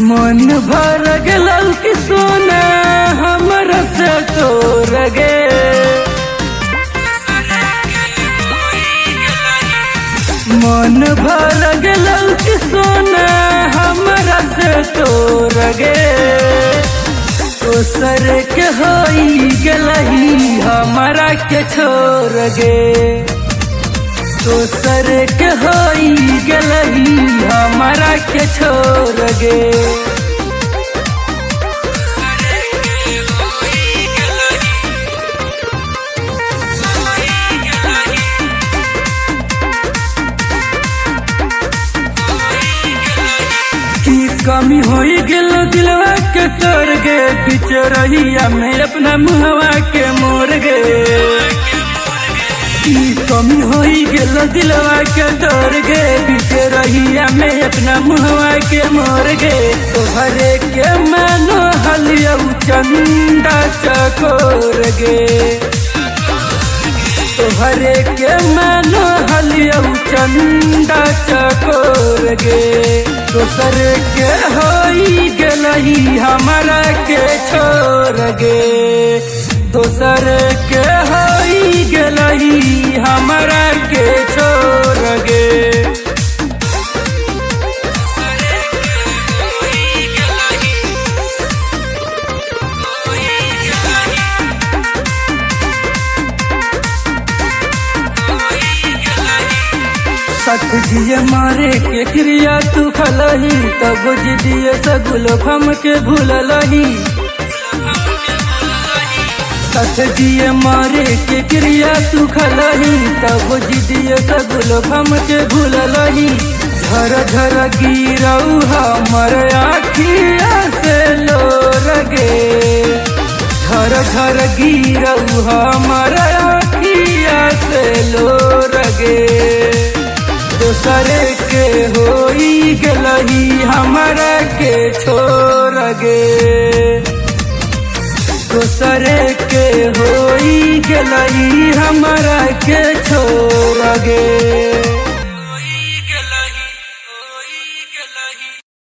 मन भर गलल कि सोना हमरा से तोर गे। मन भर गलल कि सोना हमरा से तोर गे। दोसर के होई गलही हमरा के छोड़ गे। दोसर के होई गलही हमरा के छोड़ गे। कमी होई गेल दिलवा के तोड़ गे। बीच रहिया में अपना मुहवा के मोड़ गे। कमी होई गेल दिलवा के तोड़ गे। बीच रहिया में अपना मुहवा के मोड़ गे। तोहरे के मानो हलिया चंदा चकोर गे। तोहरे के मानो हलिया चंदा चकोर गे। दोसर के होई गलही हमरा के छोड़ गे। दोसर के होई गलही हमरा के छोड़ गे। सख जिए मारे के क्रिया तू खलही। तब जिदिए सगुलो हम के भूलही। सख जिए मारे के क्रिया तू खलही। तब जिदिए सगुलो हम के भूलही। झर झर गिरऊ हमर आखिया से लोर गे। झर झर गिरऊ हमर आखिया से लोर गे। दोसर के होई गलही हमरा के छोड़ गे। दोसर के होई गलही हमरा के छोड़ गे।